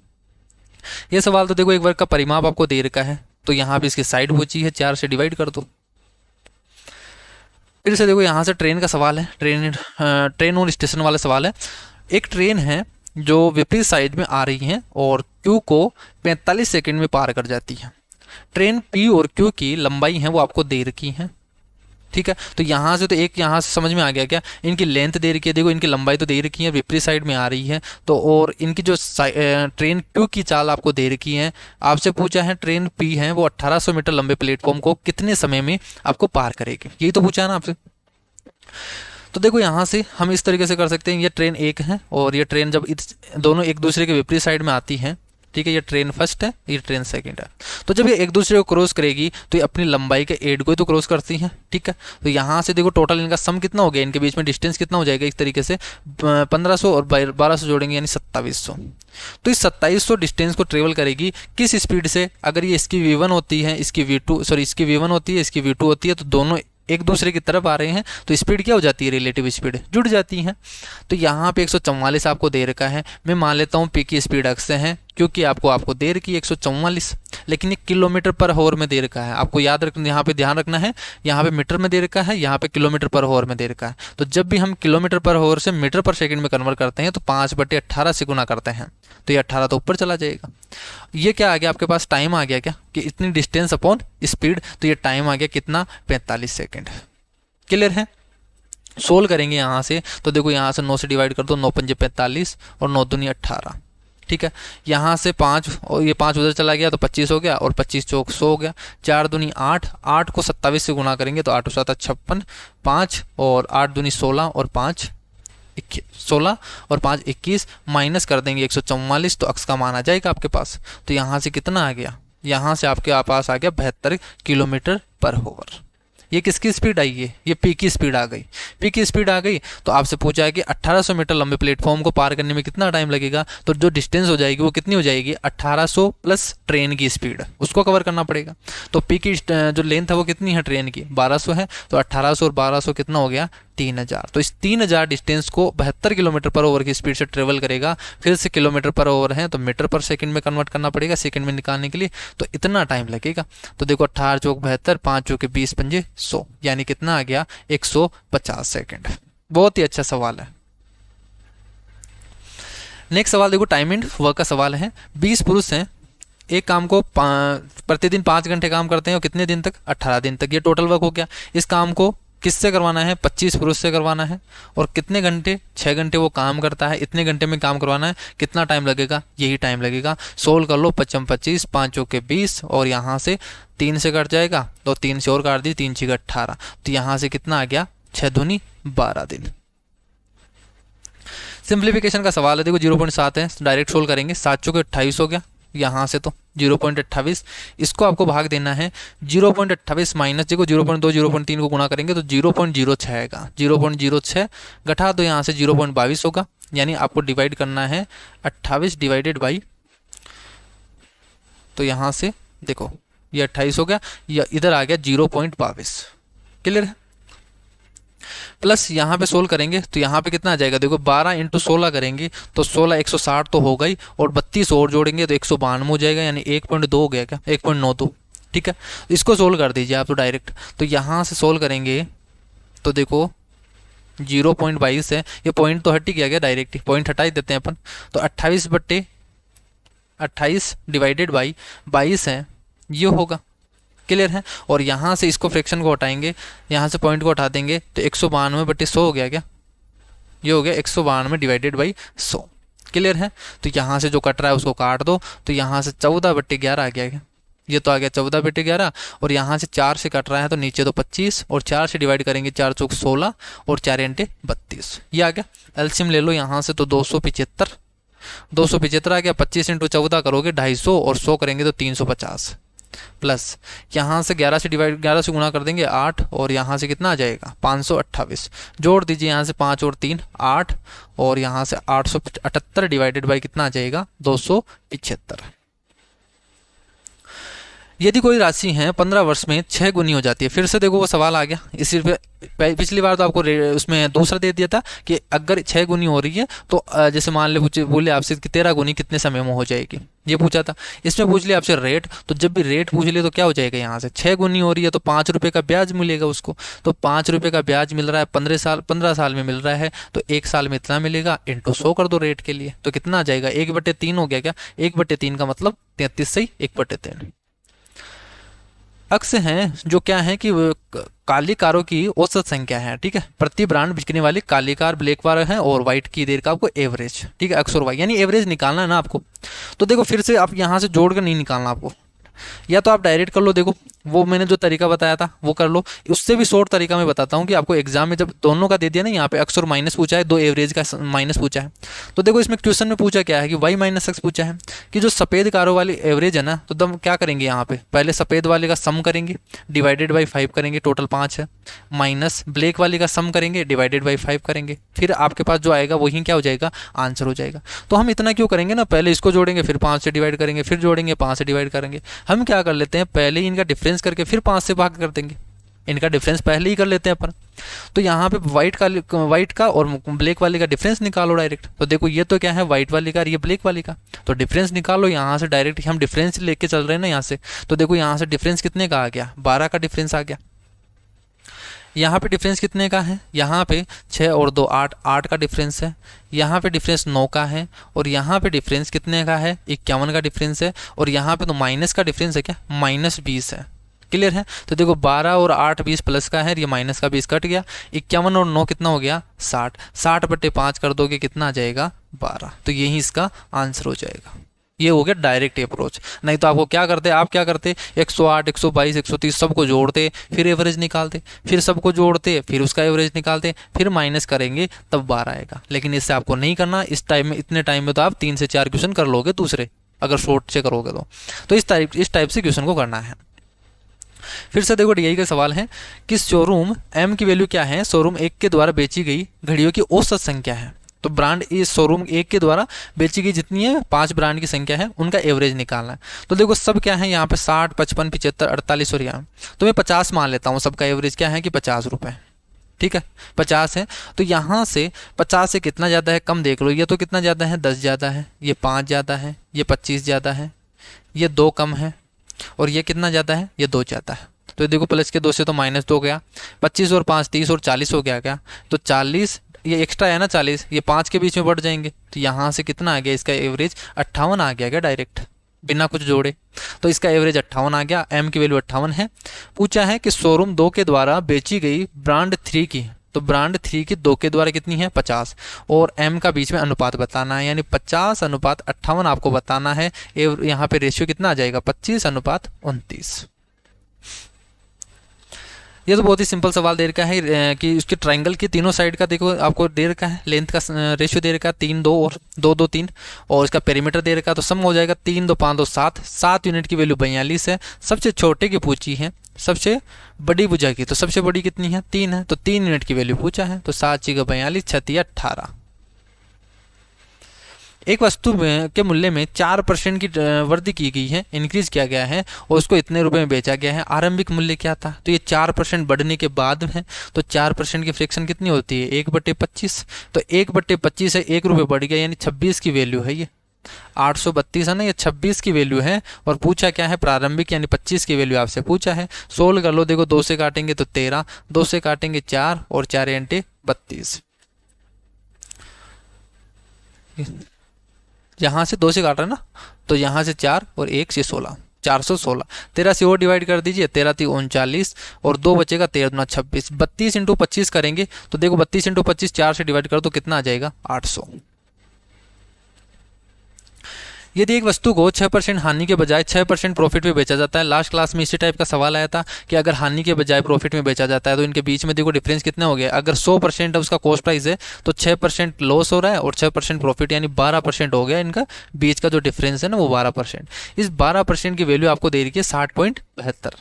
ये सवाल तो देखो एक वर्ग का परिमाप आपको दे रखा है, तो यहाँ पे इसकी साइड बची है, 4 से डिवाइड कर दो। फिर से देखो यहाँ से ट्रेन का सवाल है, ट्रेन और स्टेशन वाला सवाल है। एक ट्रेन है जो विपरीत साइड में आ रही है और क्यू को 45 सेकंड में पार कर जाती है। ट्रेन पी और क्यू की लंबाई है वो आपको दे रखी है, ठीक है। तो यहाँ से तो एक यहाँ से समझ में आ गया क्या? इनकी लेंथ दे रखी है, देखो इनकी लंबाई तो दे रखी है, विपरीत साइड में आ रही है, तो और इनकी जो ट्रेन क्यू की चाल आपको दे रखी है। आपसे पूछा है ट्रेन पी है वो 1800 मीटर लंबे प्लेटफॉर्म को कितने समय में आपको पार करेगी, यही तो पूछा है ना आपसे। तो देखो यहाँ से हम इस तरीके से कर सकते हैं, ये ट्रेन एक है और ये ट्रेन जब दोनों एक दूसरे के विपरीत साइड में आती हैं, ठीक है, ये ट्रेन फर्स्ट है, ये ट्रेन सेकंड है। तो जब ये एक दूसरे को क्रॉस करेगी तो ये अपनी लंबाई के एड को ही तो क्रॉस करती हैं, ठीक है। तो यहाँ से देखो टोटल इनका सम कितना हो गया, इनके बीच में डिस्टेंस कितना हो जाएगा, इस तरीके से 1500 और 1200 जोड़ेंगे यानी 2700। तो इस 2700 डिस्टेंस को ट्रेवल करेगी किस स्पीड से? अगर ये इसकी V1 होती है, इसकी V2 सॉरी इसकी V1 होती है, इसकी V2 होती है, तो दोनों एक दूसरे की तरफ आ रहे हैं, तो स्पीड क्या हो जाती है? रिलेटिव स्पीड जुड़ जाती है। तो यहाँ पे 144 आपको दे रखा है, मैं मान लेता हूँ पी की स्पीड अक्स है, क्योंकि आपको दे रखी है 144, लेकिन ये किलोमीटर पर आवर में दे रखा है। आपको याद रखना, यहाँ पे ध्यान रखना है, यहाँ पे मीटर में दे रखा है, यहाँ पे किलोमीटर पर आवर में दे रखा है। तो जब भी हम किलोमीटर पर आवर से मीटर पर सेकंड में कन्वर्ट करते हैं तो 5/18 से गुना करते हैं, तो ये 18 तो ऊपर चला जाएगा। ये क्या आ गया आपके पास? टाइम आ गया क्या कि इतनी डिस्टेंस अपॉन स्पीड, तो ये टाइम आ गया कितना? 45 सेकेंड। क्लियर है? सोल्व करेंगे यहाँ से, तो देखो यहाँ से 9 से डिवाइड कर दो, 9 पंजे 45 और 9 दूनी 18, ठीक है। यहाँ से 5 और ये 5 उधर चला गया तो 25 हो गया और 25 चौक 100 हो गया। 4 दूनी 8, 8 को 27 से गुना करेंगे तो 8 7 56, 5 और 8 दूनी 16 और 5 16 और 5 21, माइनस कर देंगे 144, तो अक्स का मान आ जाएगा आपके पास। तो यहाँ से कितना आ गया? यहाँ से आपके पास आ गया 72 किलोमीटर पर आवर। ये किसकी स्पीड आई है? ये पी की स्पीड आ गई। पी की स्पीड आ गई तो आपसे पूछा है कि 1800 मीटर लंबे प्लेटफॉर्म को पार करने में कितना टाइम लगेगा, तो जो डिस्टेंस हो जाएगी वो कितनी हो जाएगी? 1800 प्लस ट्रेन की स्पीड, उसको कवर करना पड़ेगा। तो पी की जो लेंथ है वो कितनी है ट्रेन की? 1200 है, तो 1800 और 1200 कितना हो गया? 3000। तो इस 3000 डिस्टेंस को 72 किलोमीटर पर आवर की स्पीड से ट्रेवल करेगा। फिर से किलोमीटर पर आवर है तो मीटर पर सेकंड में कन्वर्ट करना पड़ेगा सेकंड में निकालने के लिए, तो इतना टाइम लगेगा। तो देखो 18 चौक 72, 5 चौके 20 पंजे 100, यानी कितना आ गया? 150 सेकंड। बहुत ही अच्छा सवाल है। नेक्स्ट सवाल देखो, टाइम एंड वर्क का सवाल है। 20 पुरुष हैं, एक काम को प्रतिदिन 5 घंटे काम करते हैं और कितने दिन तक? 18 दिन तक। ये टोटल वर्क हो गया। इस काम को किससे करवाना है? 25 पुरुष से करवाना है। और कितने घंटे? 6 घंटे वो काम करता है, इतने घंटे में काम करवाना है। कितना टाइम लगेगा? यही टाइम लगेगा। सोल्व कर लो, 55 25, 5 चौके 20 और यहाँ से 3 से कट जाएगा तो 3 से और काट दी, 3 6 18, तो यहाँ से कितना आ गया? 6 दूनी 12 दिन। सिंप्लीफिकेशन का सवाल है, देखो 0.7 है, डायरेक्ट सोल्व करेंगे। 7 चौके 28 हो गया, यहाँ से तो 0.28, इसको आपको भाग देना है 0.28 माइनस, देखो 0.2 0.3 को गुना करेंगे तो 0.06 आएगा। 0.06 घटा दो यहाँ से 0.22 होगा, यानी आपको डिवाइड करना है 28 डिवाइडेड बाई, तो यहाँ से देखो ये 28 हो गया, या इधर आ गया 0.22। क्लियर है? प्लस यहाँ पे सोल्व करेंगे तो यहाँ पे कितना आ जाएगा? देखो 12 × 16 करेंगे तो 16 160 तो हो गई, और 32 और जोड़ेंगे तो 192 हो जाएगा, यानी 1.2 हो गया क्या? 1.92, ठीक है। इसको सोल्व कर दीजिए आप तो डायरेक्ट। तो यहाँ से सोल्व करेंगे तो देखो 0.22 है, ये पॉइंट तो हट ही गया, डायरेक्ट पॉइंट हटा ही देते हैं अपन। तो 28 डिवाइडेड बाई 22 है, ये होगा। क्लियर है? और यहाँ से इसको फ्रैक्शन को हटाएंगे, यहाँ से पॉइंट को हटा देंगे तो 192/100 हो गया क्या? ये हो गया 192 डिवाइडेड बाई 100। क्लियर है। तो यहाँ से जो कट रहा है उसको काट दो, तो यहाँ से 14/11 आ गया, ये तो आ गया 14/11। और यहाँ से 4 से कट रहा है तो नीचे तो 25, और 4 से डिवाइड करेंगे 4 चौक 16 और 4 × 32, ये आ गया। एलसीएम ले लो यहाँ से तो 275, 275 आ गया। 25 × 14 करोगे 250, और 100 करेंगे तो 350, प्लस यहाँ से 11 से गुणा कर देंगे 8, और यहाँ से कितना आ जाएगा 528, जोड़ दीजिए यहाँ से 5 और 3 8, और यहाँ से 878 डिवाइडेड बाई कितना आ जाएगा 275। यदि कोई राशि है 15 वर्ष में 6 गुनी हो जाती है, फिर से देखो वो सवाल आ गया इसी पे। पिछली बार तो आपको उसमें दूसरा दे दिया था कि अगर 6 गुनी हो रही है तो जैसे मान ले बोले आपसे कि 13 गुनी कितने समय में हो जाएगी, ये पूछा था। इसमें पूछ लिया आपसे रेट, तो जब भी रेट पूछ लिया तो क्या हो जाएगा, यहाँ से 6 गुनी हो रही है तो 5 रुपये का ब्याज मिलेगा उसको, तो 5 रुपये का ब्याज मिल रहा है 15 साल में मिल रहा है, तो 1 साल में इतना मिलेगा, इंटू 100 कर दो रेट के लिए, तो कितना आ जाएगा 1/3 हो गया क्या, 1/3 का मतलब 33 सही 1/3। अक्स हैं जो क्या है कि काली कारों की औसत संख्या है, ठीक है, प्रति ब्रांड बिकने वाली काली कार ब्लैक कार है, और व्हाइट की देर का आपको एवरेज, ठीक है, अक्स और वाई यानी एवरेज निकालना है ना आपको। तो देखो फिर से आप यहाँ से जोड़कर नहीं निकालना आपको, या तो आप डायरेक्ट कर लो, देखो वो मैंने जो तरीका बताया था वो कर लो, उससे भी शॉर्ट तरीका मैं बताता हूँ कि आपको एग्जाम में जब दोनों का दे दिया ना, यहाँ पे एक्स और माइनस पूछा है, 2 एवरेज का माइनस पूछा है, तो देखो इसमें क्वेश्चन में पूछा क्या है कि वाई माइनस एक्स पूछा है कि जो सफ़ेद कारों वाली एवरेज है ना, तो दम क्या करेंगे यहाँ पे पहले सफ़ेद वाले का सम करेंगे डिवाइडेड बाई 5 करेंगे, टोटल 5 है, माइनस ब्लैक वाले का सम करेंगे डिवाइडेड बाई 5 करेंगे, फिर आपके पास जो आएगा वही क्या हो जाएगा आंसर हो जाएगा। तो हम इतना क्यों करेंगे ना, पहले इसको जोड़ेंगे फिर 5 से डिवाइड करेंगे, फिर जोड़ेंगे 5 से डिवाइड करेंगे। हम क्या कर लेते हैं पहले ही इनका डिफरेंस करके फिर 5 से भाग कर देंगे, इनका डिफरेंस पहले ही कर लेते हैं अपन। तो यहाँ पे व्हाइट का और ब्लैक वाले का डिफरेंस निकालो डायरेक्ट, तो देखो ये तो क्या है व्हाइट वाली का और ये ब्लैक वाली का, तो डिफरेंस निकालो यहाँ से डायरेक्ट, हम डिफरेंस लेके चल रहे हैं ना यहाँ से, तो देखो यहाँ से डिफरेंस कितने का आ गया 12 का डिफरेंस आ गया। यहाँ पे डिफरेंस कितने का है, यहाँ पे 6 और 2 8 का डिफरेंस है, यहाँ पे डिफरेंस 9 का है, और यहाँ पे डिफरेंस कितने का है 51 का डिफरेंस है, और यहाँ पे तो माइनस का डिफरेंस है क्या -20 है। क्लियर है। तो देखो 12 और 8 20 प्लस का है, ये माइनस का 20 कट गया, 51 और 9 कितना हो गया 60, 60/5 कर दोगे कितना आ जाएगा 12, तो यही इसका आंसर हो जाएगा। ये हो गया डायरेक्ट अप्रोच। नहीं तो आपको क्या करते, आप क्या करते 108 122 130 सबको जोड़ते फिर एवरेज निकालते, फिर सबको जोड़ते फिर उसका एवरेज निकालते, फिर माइनस करेंगे तब 12 आएगा। लेकिन इससे आपको नहीं करना, इस टाइम में इतने टाइम में तो आप 3 से 4 क्वेश्चन कर लोगे दूसरे, अगर शॉर्ट से करोगे तो इस टाइप से क्वेश्चन को करना है। फिर से देखो DI का सवाल है कि शोरूम M की वैल्यू क्या है, शोरूम 1 के द्वारा बेची गई घड़ियों की औसत संख्या है। तो ब्रांड इस शोरूम 1 के द्वारा बेची गई जितनी है 5 ब्रांड की संख्या है उनका एवरेज निकालना है। तो देखो सब क्या है यहाँ पे 60 55 75 48 और यहाँ तो मैं 50 मान लेता हूँ, सबका एवरेज क्या है कि 50 रुपये, ठीक है 50 है। तो यहाँ से 50 से कितना ज़्यादा है कम देख लो, ये तो कितना ज़्यादा है 10 ज़्यादा है, ये 5 ज़्यादा है, ये 25 ज़्यादा है, ये 2 कम है, और ये कितना ज़्यादा है ये 2 ज़्यादा है। तो देखो प्लस के 2 से तो -2 गया, 25 और 5 30 और 40 हो गया क्या, तो 40 ये एक्स्ट्रा है ना 40, ये 5 के बीच में बढ़ जाएंगे, तो यहाँ से कितना आ गया इसका एवरेज 58 आ गया क्या डायरेक्ट बिना कुछ जोड़े। तो इसका एवरेज 58 आ गया, M की वैल्यू 58 है। पूछा है कि शोरूम 2 के द्वारा बेची गई ब्रांड 3 की, तो ब्रांड 3 की 2 के द्वारा कितनी है 50, और M का बीच में अनुपात बताना है, यानी 50:58 आपको बताना है। यहाँ पे रेशियो कितना आ जाएगा 25:29। ये तो बहुत ही सिंपल सवाल दे रखा है कि उसके ट्रायंगल की तीनों साइड का देखो आपको दे रखा है, लेंथ का रेशियो दे रखा है 3 2 और 2 2 3, और इसका पेरीमीटर दे रखा है, तो सम हो जाएगा 3 2 5 2 7, 7 यूनिट की वैल्यू 42 है। सबसे छोटे की पूछी है, सबसे बड़ी भुजा की, तो सबसे बड़ी कितनी है 3 है, तो 3 यूनिट की वैल्यू पूछा है, तो 7 × 42 6 18। एक वस्तु के मूल्य में 4% की वृद्धि की गई है, इंक्रीज किया गया है, और उसको इतने रुपए में बेचा गया है। आरंभिक मूल्य क्या था, तो ये 4% बढ़ने के बाद है, तो 4% की फ्रैक्शन कितनी होती है 1/25, तो 1/25 है 1 रुपये बढ़ गया, यानी 26 की वैल्यू है, ये 832 है ना, ये 26 की वैल्यू है। और पूछा क्या है प्रारंभिक यानी 25 की वैल्यू आपसे पूछा है। सोल्व कर लो, देखो 2 से काटेंगे तो 13, 2 से काटेंगे 4, और 4 × 32, यहाँ से 2 से काट रहा है ना, तो यहाँ से 4 और 1 से 16, 416। 13 से और डिवाइड कर दीजिए, 13 × 39, और 2 बचेगा, 13 दूना 26, 32 × 25 करेंगे, तो देखो 32 × 25 4 से डिवाइड कर दो कितना आ जाएगा 800। यदि एक वस्तु को 6% हानि के बजाय 6% प्रॉफिट में बेचा जाता है, लास्ट क्लास में इसी टाइप का सवाल आया था कि अगर हानि के बजाय प्रॉफिट में बेचा जाता है तो इनके बीच में देखो डिफरेंस कितना हो गया। अगर 100% उसका कॉस्ट प्राइस है तो 6% लॉस हो रहा है और 6% प्रॉफिट, यानी 12% हो गया इनका बीच का जो डिफरेंस है ना, वो 12%। इस 12% की वैल्यू आपको दे रही है 60.72।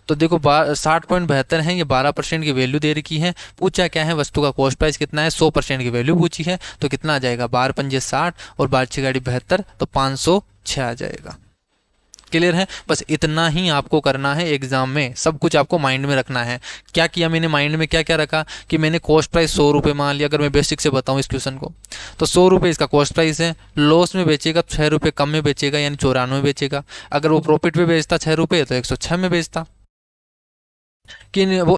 तो देखो 60.72 है, ये 12% की वैल्यू दे रखी है। पूछा क्या है, वस्तु का कॉस्ट प्राइस कितना है, 100% की वैल्यू पूछी है। तो कितना आ जाएगा, 12 पंजे 60 और 12 छः गाड़ी 72, तो 506 आ जाएगा। क्लियर है। बस इतना ही आपको करना है एग्जाम में, सब कुछ आपको माइंड में रखना है। क्या किया मैंने माइंड में, क्या क्या रखा कि मैंने कॉस्ट प्राइस 100 रुपये मान लिया। अगर मैं बेसिक से बताऊं इस क्वेश्चन को, तो 100 रुपये इसका कॉस्ट प्राइस है। लॉस में बेचेगा 6 रुपये कम में बेचेगा, यानी 94 में बेचेगा। अगर वो प्रॉफिट में बेचता 6 रुपये तो 106 में बेचता। कि वो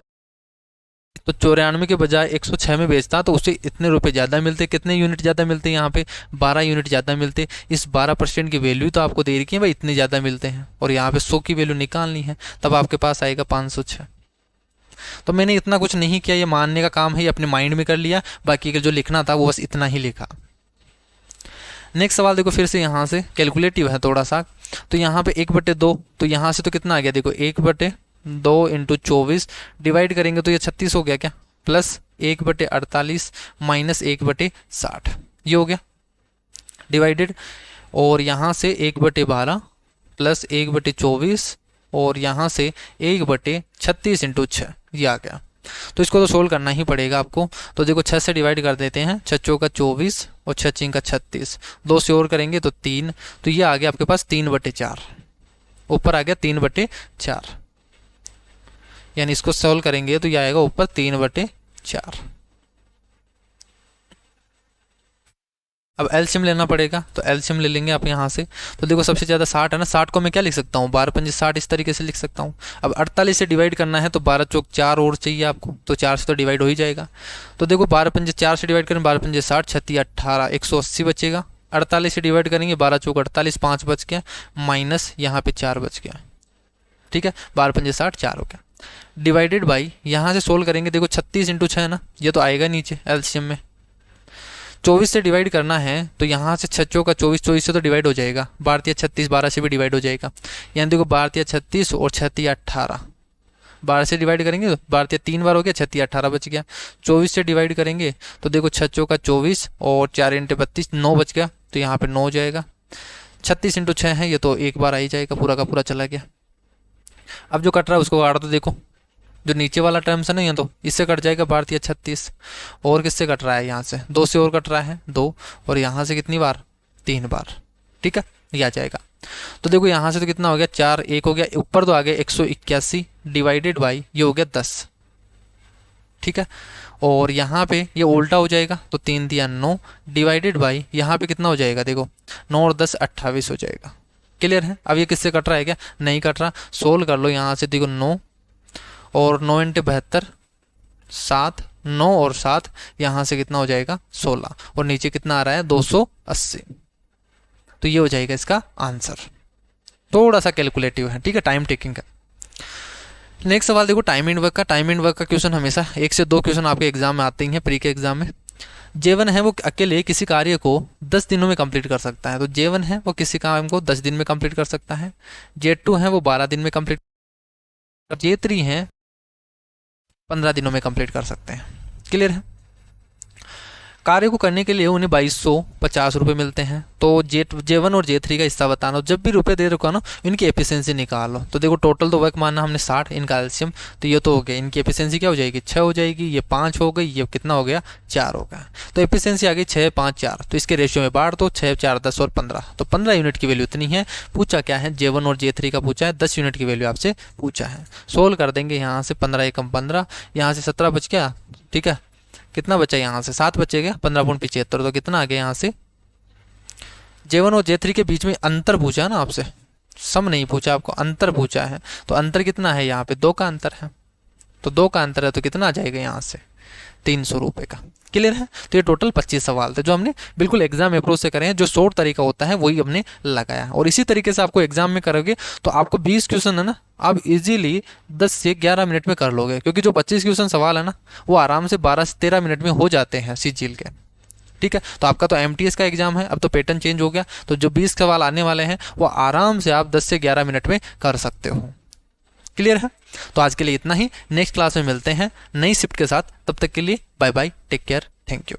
तो 94 के बजाय 106 में बेचता तो उससे इतने रुपए ज़्यादा मिलते। कितने यूनिट ज़्यादा मिलते हैं यहाँ पे, 12 यूनिट ज़्यादा मिलते। इस 12% की वैल्यू तो आपको दे रखी है भाई, इतने ज़्यादा मिलते हैं, और यहाँ पे 100 की वैल्यू निकालनी है, तब आपके पास आएगा 506। तो मैंने इतना कुछ नहीं किया, ये मानने का काम है, ये अपने माइंड में कर लिया। बाकी का जो लिखना था वो बस इतना ही लिखा। नेक्स्ट सवाल देखो, फिर से यहाँ से कैलकुलेटिव है थोड़ा सा। तो यहाँ पे 1/2, तो यहाँ से तो कितना आ गया देखो, 1/2 इंटू 24 डिवाइड करेंगे तो ये 36 हो गया क्या, प्लस 1/48 माइनस 1/60, ये हो गया डिवाइडेड। और यहाँ से 1/12 प्लस 1/24 और यहाँ से 1/36 इंटू 6, ये आ गया। तो इसको तो सोल्व करना ही पड़ेगा आपको। तो देखो 6 से डिवाइड कर देते हैं, 6 चौका 24 और 6 चीन का 36, 2 से और करेंगे तो 3, तो ये आ गया आपके पास 3/4, ऊपर आ गया 3/4, यानी इसको सोल्व करेंगे तो ये आएगा ऊपर 3/4। अब एलसीएम लेना पड़ेगा, तो एलसीएम ले लेंगे आप यहाँ से। तो देखो सबसे ज़्यादा 60 है ना, 60 को मैं क्या लिख सकता हूँ, 12 पंजे 60 इस तरीके से लिख सकता हूँ। अब 48 से डिवाइड करना है तो 12 चौक 4 और चाहिए आपको, तो 4 से तो डिवाइड हो ही जाएगा। तो देखो 12 पंजे 4 से डिवाइड करें, 12 पंजे 60, 36 18, 180 बचेगा। 48 से डिवाइड करेंगे, 12 चौक 48, 5 बच गया, माइनस यहाँ पे 4 बच गया। ठीक है, 12 पंजे 60, 4 हो गया। डिवाइडेड बाई, यहाँ से सोल्व करेंगे, देखो 36 इंटू 6 है ना, ये तो आएगा नीचे एलसीएम में। 24 से डिवाइड करना है तो यहाँ से 6 चौका 24, 24 से तो डिवाइड हो जाएगा। 12 36, 12 से भी डिवाइड हो जाएगा। यानी देखो 12 36 और 6 18, 12 से डिवाइड करेंगे तो 12 3 बार हो गया, 6 18 बच गया। 24 से डिवाइड करेंगे तो देखो 6 चौका 24 और 4 इंटू 32, 9 बच गया, तो यहाँ पे 9 हो जाएगा। 36 इंटू 6 है, ये तो एक बार आ ही जाएगा, पूरा का पूरा चला गया। अब जो कट रहा है उसको काट दो, देखो जो नीचे वाला टर्म्स है ना, यहाँ तो इससे कट जाएगा 12 36, और किससे कट रहा है, यहाँ से 2 से और कट रहा है 2, और यहाँ से कितनी बार, 3 बार। ठीक है, ये आ जाएगा। तो देखो यहाँ से तो कितना हो गया, 4 1 हो गया, ऊपर तो आ गया 181 डिवाइडेड बाई, ये हो गया 10। ठीक है, और यहाँ पे ये उल्टा हो जाएगा, तो 3 दिया 9 डिवाइडेड बाई, यहाँ पे कितना हो जाएगा, देखो 9 और 10 28 हो जाएगा। क्लियर है। अब ये किससे कट रहा है, क्या नहीं कट रहा, सोल्व कर लो। यहाँ से देखो 9 और 9 इंटू 72 7, 9 और 7, यहाँ से कितना हो जाएगा 16, और नीचे कितना आ रहा है 280। तो ये हो जाएगा इसका आंसर। थोड़ा सा कैलकुलेटिव है, ठीक है, टाइम टेकिंग का। नेक्स्ट सवाल देखो टाइम एंड वर्क का। टाइम एंड वर्क का क्वेश्चन हमेशा 1 से 2 क्वेश्चन आपके एग्जाम में आते ही हैं, प्री के एग्जाम में। J1 है वो अकेले किसी कार्य को 10 दिनों में कंप्लीट कर सकता है। तो J1 है वो किसी काम को 10 दिन में कंप्लीट कर सकता है। J2 है वो 12 दिन में कंप्लीट, J3 है 15 दिनों में कंप्लीट कर सकते हैं। क्लियर है। कार्य को करने के लिए उन्हें 2250 रुपये मिलते हैं। तो J1 और J3 का हिस्सा बताना, जब भी रुपए दे रखा ना इनकी एफिशिएंसी निकालो। तो देखो टोटल तो वर्क मानना हमने 60, इनका एलसीएम, तो ये तो हो गया, इनकी एफिशिएंसी क्या हो जाएगी 6 हो जाएगी, ये 5 हो गई, ये कितना हो गया 4 हो गया। तो एफिशिएंसी आ गई 6 5 4, तो इसके रेशियो में बांट दो, 6 4 10 और 15, तो 15 यूनिट की वैल्यू इतनी है। पूछा क्या है, J1 और J3 का पूछा है, 10 यूनिट की वैल्यू आपसे पूछा है। सोल्व कर देंगे, यहाँ से 15 एकम 15, यहाँ से 17 बच गया। ठीक है, कितना बचा यहाँ से 7 बचेगा, 15.75, तो कितना आ गया यहाँ से। J1 और J3 के बीच में अंतर पूछा है ना आपसे, सम नहीं पूछा आपको, अंतर पूछा है। तो अंतर कितना है, यहाँ पे 2 का अंतर है, तो 2 का अंतर है, तो कितना आ जाएगा यहाँ से 300 रुपये का। क्लियर है। तो ये टोटल 25 सवाल थे जो हमने बिल्कुल एग्जाम अप्रोच से करे हैं। जो शॉर्ट तरीका होता है वही हमने लगाया, और इसी तरीके से आपको एग्जाम में करोगे तो आपको 20 क्वेश्चन है ना आप इजीली 10 से 11 मिनट में कर लोगे, क्योंकि जो 25 क्वेश्चन सवाल है ना वो आराम से 12 से 13 मिनट में हो जाते हैं सीजीएल के। ठीक है, तो आपका तो एमटीएस का एग्जाम है, अब तो पैटर्न चेंज हो गया, तो जो 20 सवाल आने वाले हैं वो आराम से आप 10 से 11 मिनट में कर सकते हो। क्लियर है? तो आज के लिए इतना ही, नेक्स्ट क्लास में मिलते हैं नई शिफ्ट के साथ, तब तक के लिए bye bye, take care, thank you.